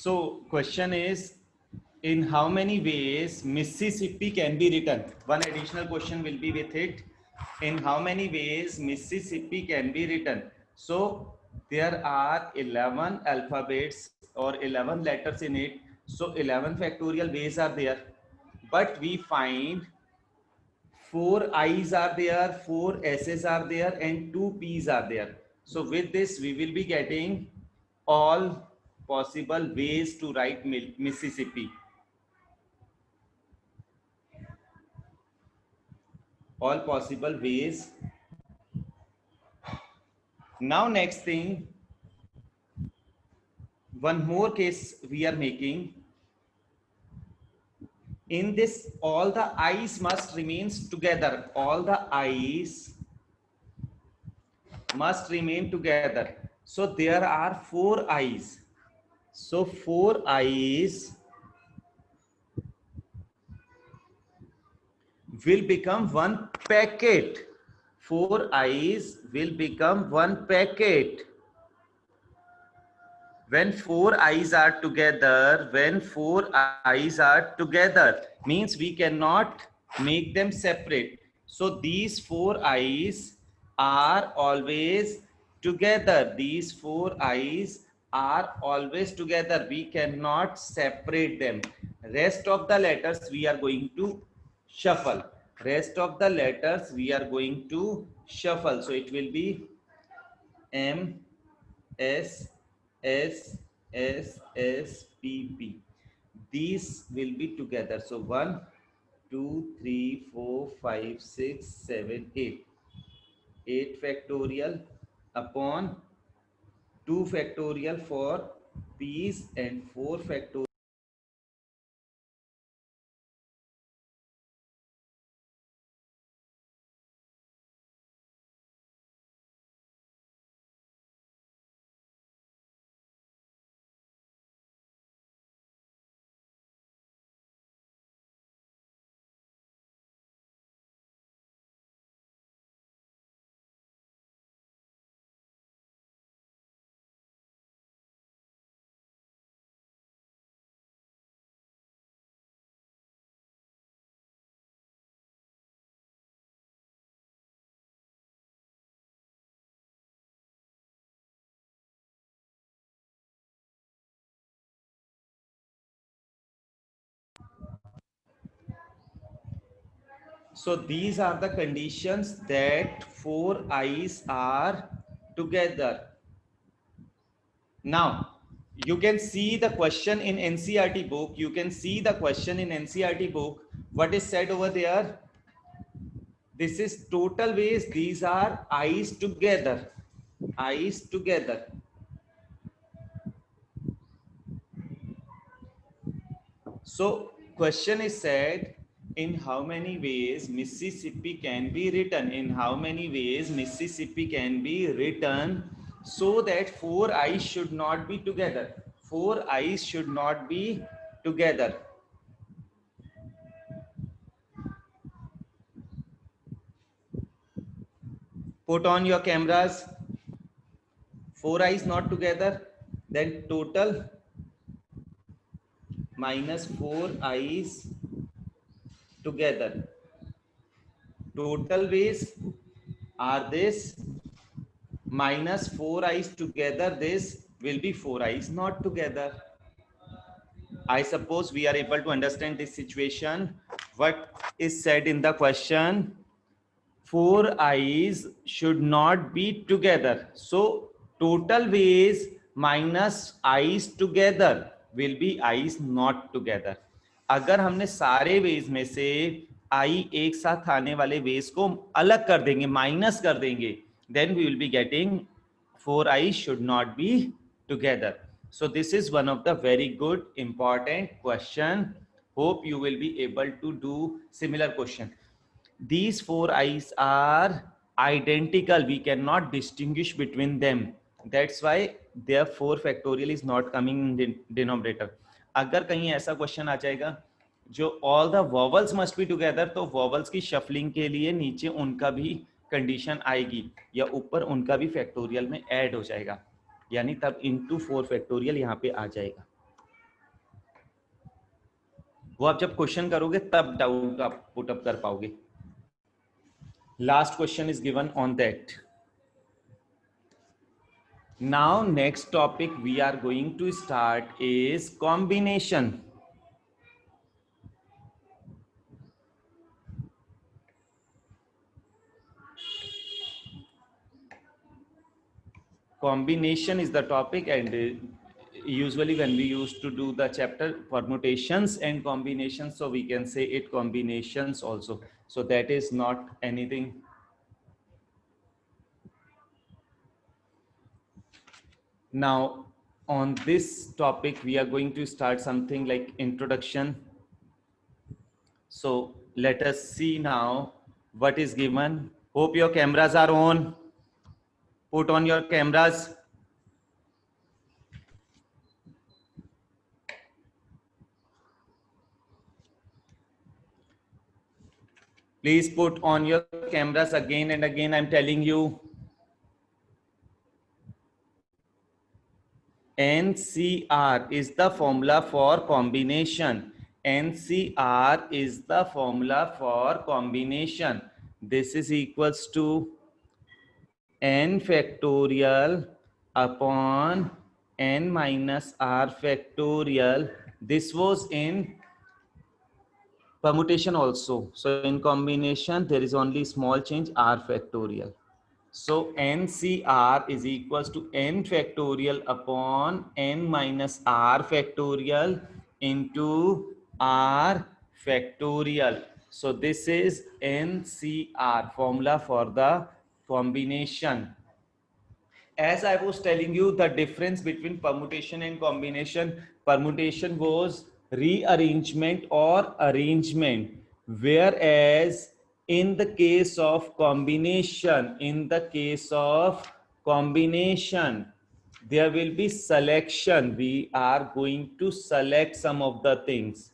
So question is, in how many ways Mississippi can be written? One additional question will be with it. In how many ways Mississippi can be written? So there are 11 alphabets or 11 letters in it. So 11 factorial ways are there. But we find 4 I's are there, 4 S's are there, and 2 P's are there. So with this, we will be getting all possible ways to write Mississippi. All possible ways. Now next thing, one more case we are making. In this, all the I's must remains together. All the I's must remain together. So there are 4 I's. So 4 I's will become one packet. 4 I's will become one packet. When 4 I's are together, means we cannot make them separate. So these 4 I's are always together. These 4 I's are always together. We cannot separate them. Rest of the letters we are going to shuffle. Rest of the letters we are going to shuffle. So it will be M, S, S, S, S, P, P. These will be together. So 1, 2, 3, 4, 5, 6, 7, 8. 8 factorial upon 2 factorial for P's and 4 factorial. So these are the conditions that 4 I's are together. Now, you can see the question in NCERT book. You can see the question in NCERT book. What is said over there? This is total ways. These are I's together. I's together. So question is said, in how many ways Mississippi can be written? In how many ways Mississippi can be written so that 4 I's should not be together? 4 I's should not be together. Put on your cameras. 4 I's not together. Then total minus 4 I's together. Total ways are this minus 4 I's together. This will be 4 I's not together. I suppose we are able to understand this situation. What is said in the question? 4 I's should not be together. So total ways minus I's together will be I's not together. अगर हमने सारे veg में से आई एक साथ आने वाले veg को अलग कर देंगे, माइनस कर देंगे, then we will be getting 4 I's should not be together. So this is one of the very good important question. Hope you will be able to do similar question. These 4 I's are identical. We cannot distinguish between them. That's why their 4 factorial is not coming in denominator. अगर कहीं ऐसा question आ जाएगा जो all the vowels must be together, तो vowels की shuffling के लिए नीचे उनका भी कंडीशन आएगी या ऊपर उनका भी फैक्टोरियल में ऐड हो जाएगा, यानी तब into 4 फैक्टोरियल यहाँ पे आ जाएगा. वो आप जब क्वेश्चन करोगे तब डाउट आप पुट अप कर पाओगे. Last question is given on that. Now next topic we are going to start is combination. Combination is the topic, and usually when we used to do the chapter permutations and combinations, so we can say it combinations also. So that is not anything. Now on this topic we are going to start something like introduction. So let us see now what is given. Hope your cameras are on. Put on your cameras. Please put on your cameras again and again. I'm telling you. NCR is the formula for combination. NCR is the formula for combination. This is equals to n factorial upon n minus r factorial. This was in permutation also. So in combination, there is only small change, r factorial. So NCR is equals to n factorial upon n minus r factorial into r factorial. So this is NCR, formula for the combination. As I was telling you, the difference between permutation and combination, permutation was rearrangement or arrangement, whereas in the case of combination, there will be selection. We are going to select some of the things.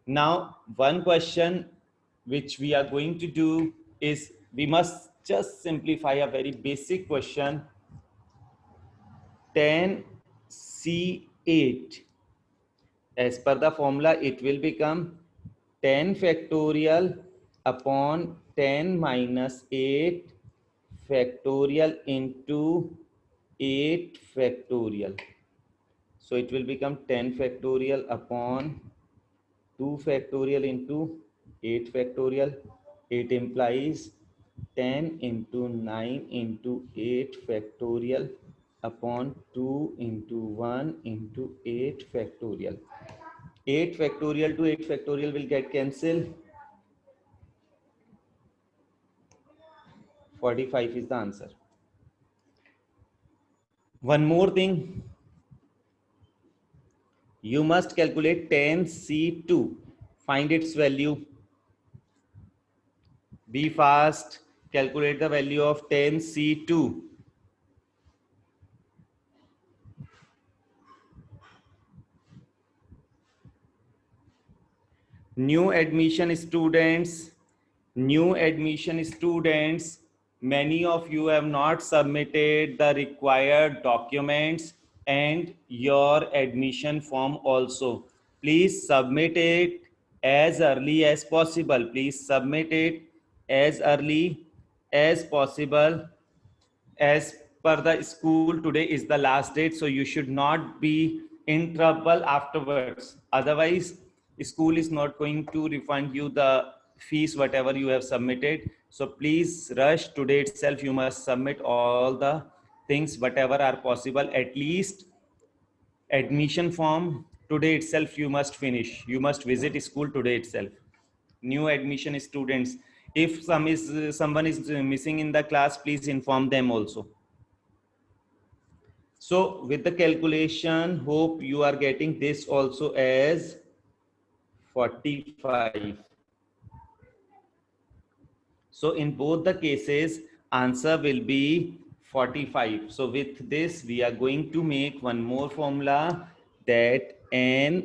Now, one question which we are going to do is we must just simplify a very basic question. 10C8. As per the formula, it will become 10 factorial upon 10 minus 8 factorial into 8 factorial. So it will become 10 factorial upon 2 factorial into 8 factorial. It implies 10 into 9 into 8 factorial upon 2 into 1 into 8 factorial. 8 factorial to 8 factorial will get cancelled. 45 is the answer. One more thing. You must calculate 10C2. Find its value. Be fast. Calculate the value of 10C2. New admission students, many of you have not submitted the required documents and your admission form also. Please submit it as early as possible. Please submit it as early as possible. As per the school, today is the last date, so you should not be in trouble afterwards. Otherwise, school is not going to refund you the fees whatever you have submitted. So please rush today itself. You must submit all the things whatever are possible. At least admission form today itself you must finish. You must visit school today itself. New admission students, if someone is missing in the class, please inform them also. So with the calculation, hope you are getting this also as 45. So in both the cases, answer will be 45. So with this, we are going to make one more formula, that NCR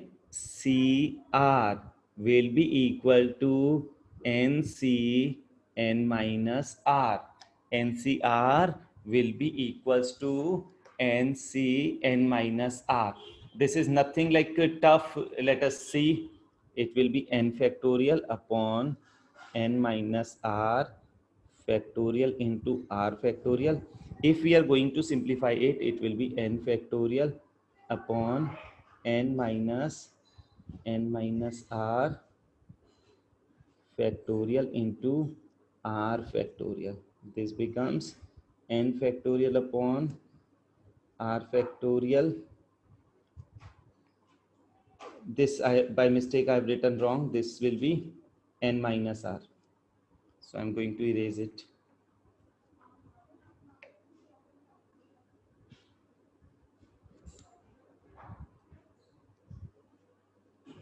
will be equal to NC n minus R. NCR will be equals to NC n minus R. This is nothing like a tough. Let us see. it will be n factorial upon n minus r factorial into r factorial. If we are going to simplify it, it will be n factorial upon n minus r factorial into r factorial. This becomes n factorial upon r factorial. This I by mistake I have written wrong. This will be n minus r. So I'm going to erase it.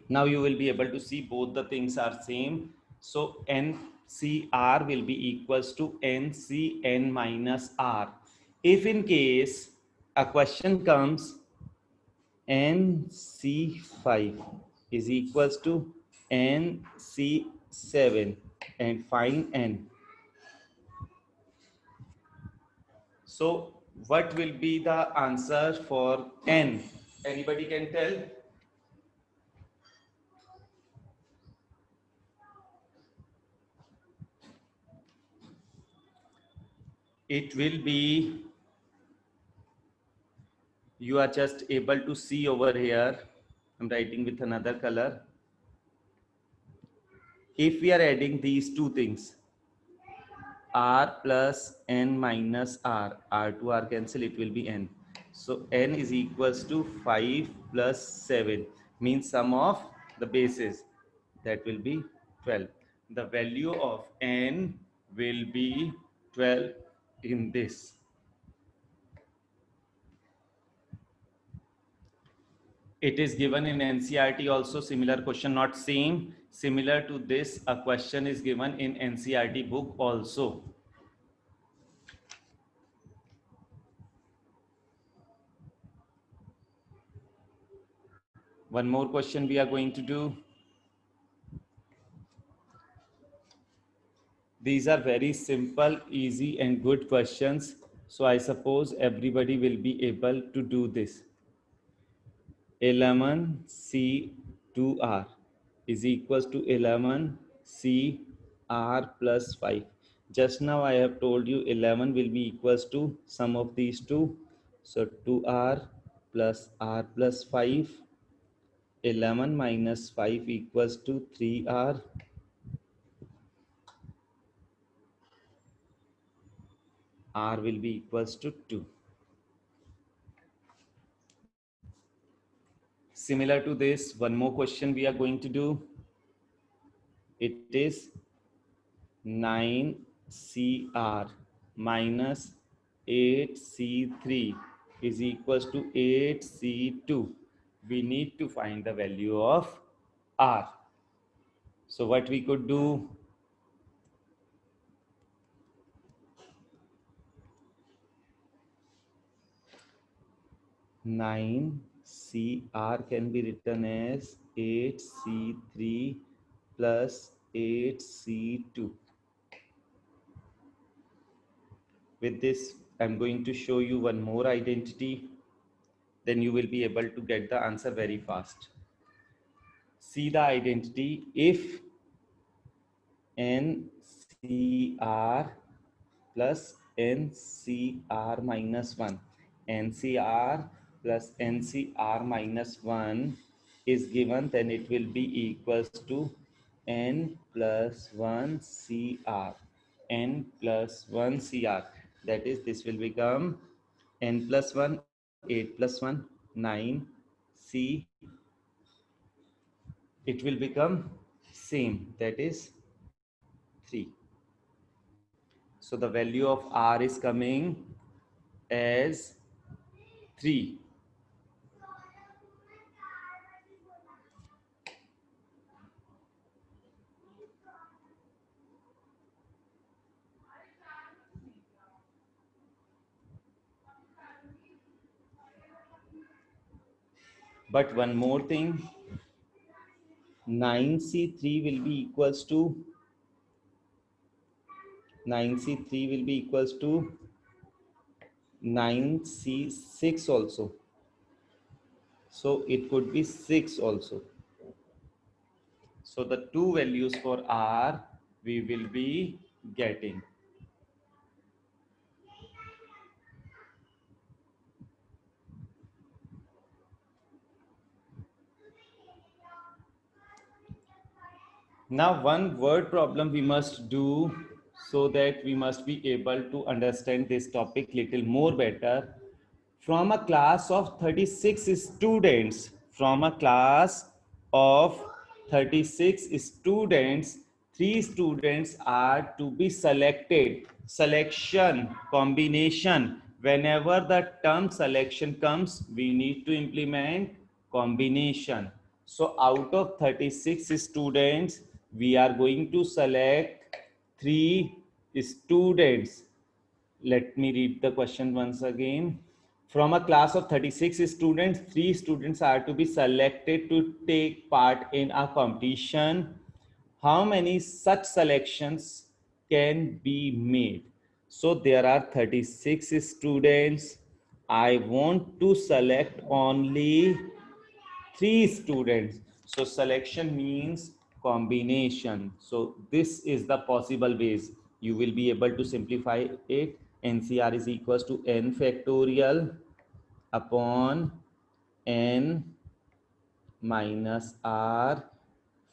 Now you will be able to see both the things are same. So NCR will be equals to NCN minus R. If in case a question comes NC5 is equals to NC7 and find N. So what will be the answer for N? Anybody can tell? It will be, you are just able to see over here. I'm writing with another color. If we are adding these two things, r plus n minus r to r cancel, it will be n. So n is equals to 5 plus 7 means sum of the bases, that will be 12. The value of n will be 12 in this. It is given in NCERT also, similar question, not same, similar to this, a question is given in NCERT book also. One more question we are going to do. These are very simple, easy and good questions. So I suppose everybody will be able to do this. 11C2R is equals to 11CR plus 5. Just now I have told you 11 will be equals to sum of these two. So 2R plus R plus 5. 11 minus 5 equals to 3R. R will be equals to 2. Similar to this, one more question we are going to do. It is 9CR minus 8C3 is equals to 8C2. We need to find the value of R. So what we could do, 9CR can be written as 8C3 plus 8C2. With this, I'm going to show you one more identity. Then you will be able to get the answer very fast. See the identity. If NCR plus NCR minus 1, NCR plus NCR minus 1 is given, then it will be equals to N plus 1 CR. N plus 1 CR. That is, this will become N plus 1, 8 plus 1, 9 C. It will become same, that is 3. So the value of R is coming as 3. But one more thing, 9C3 will be equals to 9C3 will be equals to 9C6 also. So it could be 6 also. So the two values for R we will be getting. Now one word problem we must do, so that we must be able to understand this topic little more better. From a class of 36 students, from a class of 36 students, 3 students are to be selected. Selection, combination. Whenever the term selection comes, we need to implement combination. So out of 36 students, we are going to select 3 students. Let me read the question once again. From a class of 36 students, 3 students are to be selected to take part in a competition. How many such selections can be made? So there are 36 students. I want to select only 3 students. So selection means combination. So this is the possible ways. You will be able to simplify it. NCR is equals to n factorial upon n minus r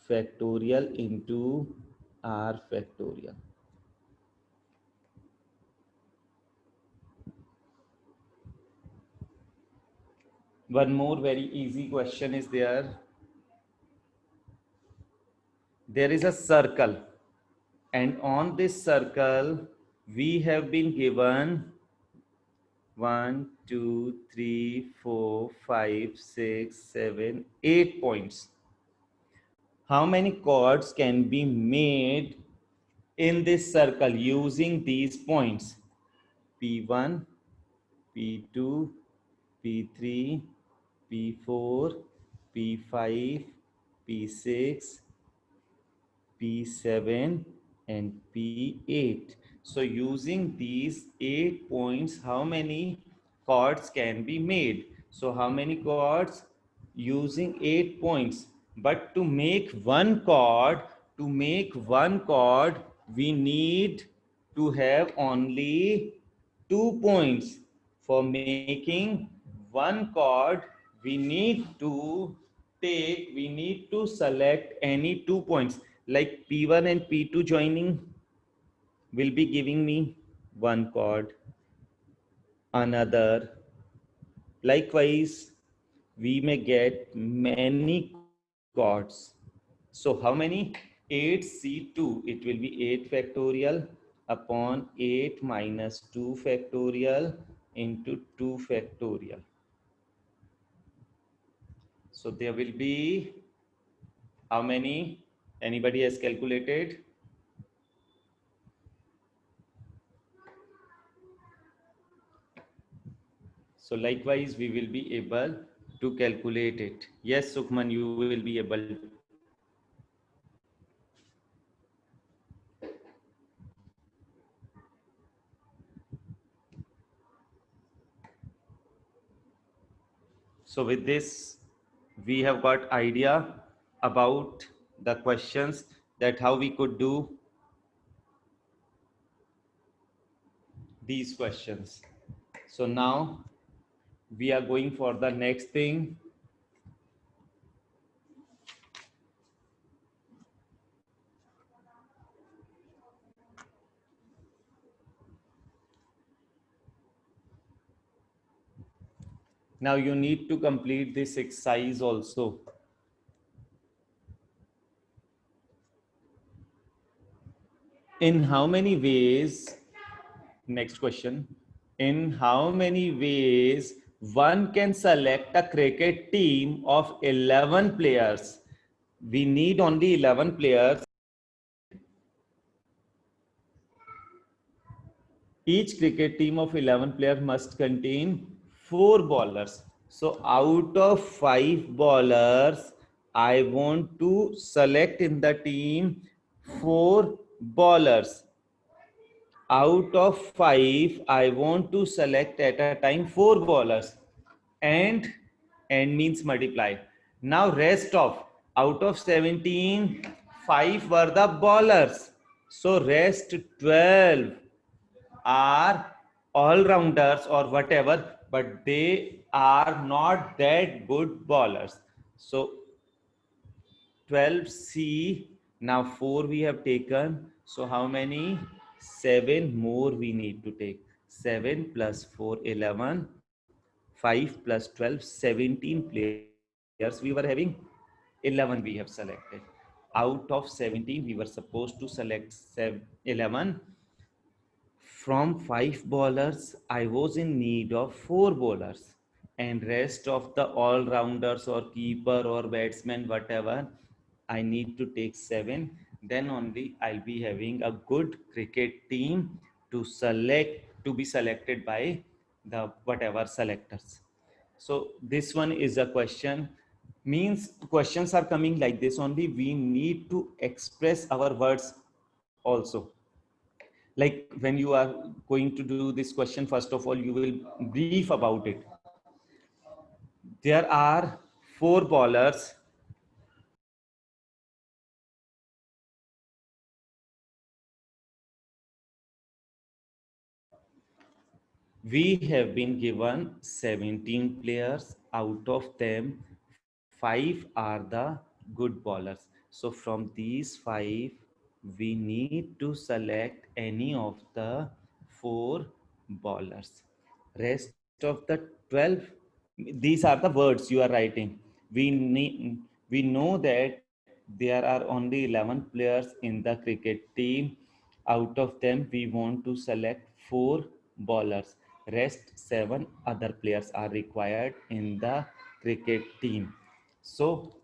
factorial into r factorial. One more very easy question is there. There is a circle, and on this circle we have been given 1, 2, 3, 4, 5, 6, 7, 8 points. How many chords can be made in this circle using these points? P1, P2, P3, P4, P5, P6, P7 and P8. So using these 8 points, how many chords can be made? So how many chords? Using 8 points. But to make one chord, we need to have only 2 points. For making one chord, we need to select any 2 points, like P1 and P2 joining will be giving me one chord. Another, likewise, we may get many chords. So how many? 8C2, it will be 8 factorial upon 8 minus 2 factorial into 2 factorial. So there will be how many? Anybody has calculated? So likewise, we will be able to calculate it. Yes, Sukhman, you will be able. So with this, we have got idea about the questions, that how we could do these questions. So now we are going for the next thing. Now you need to complete this exercise also. In how many ways, next question, in how many ways one can select a cricket team of 11 players? We need only 11 players. Each cricket team of 11 players must contain 4 bowlers. So out of 5 bowlers, I want to select in the team 4 bowlers. Out of 5, I want to select at a time 4 bowlers. And means multiply. Now rest of Out of 17, 5 were the bowlers. So rest 12 are all-rounders or whatever, but they are not that good bowlers. So 12C, now 4 we have taken. So how many? 7 more we need to take. 7 plus 4, 11. 5 plus 12, 17 players we were having. 11 we have selected. Out of 17, we were supposed to select 11. From 5 bowlers, I was in need of 4 bowlers. And rest of the all-rounders or keeper or batsman, whatever, I need to take 7. Then only I'll be having a good cricket team to be selected by the whatever selectors. So this one is a question, means questions are coming like this only. We need to express our words also. Like when you are going to do this question, first of all you will brief about it. There are 4 bowlers. We have been given 17 players. Out of them, 5 are the good bowlers. So from these 5, we need to select any of the 4 bowlers. Rest of the 12, these are the words you are writing. We know that there are only 11 players in the cricket team. Out of them, we want to select 4 bowlers. Rest 7 other players are required in the cricket team. So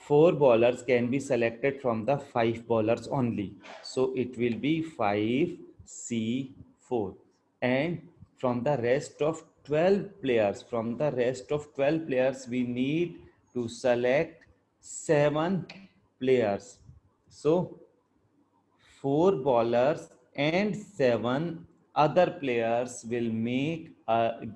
4 bowlers can be selected from the 5 bowlers only. So it will be 5C4. And from the rest of 12 players, we need to select 7 players. So 4 bowlers and 7 other players will make a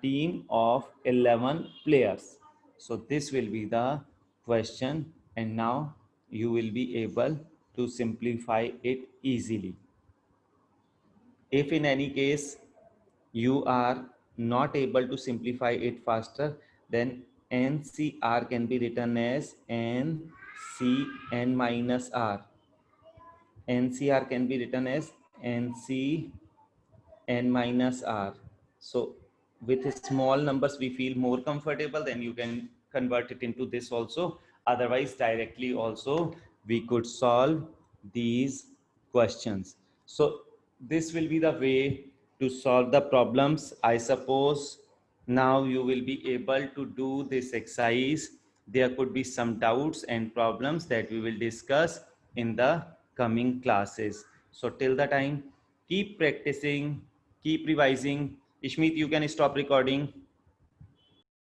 team of 11 players. So this will be the question, and now you will be able to simplify it easily. If in any case you are not able to simplify it faster, then NCR can be written as NCN minus R. NCR can be written as NC n minus R. So with small numbers, we feel more comfortable, then you can convert it into this also. Otherwise, directly also, we could solve these questions. So this will be the way to solve the problems. I suppose now you will be able to do this exercise. There could be some doubts and problems that we will discuss in the coming classes. So till the time, keep practicing, keep revising. Ishmeet, you can stop recording.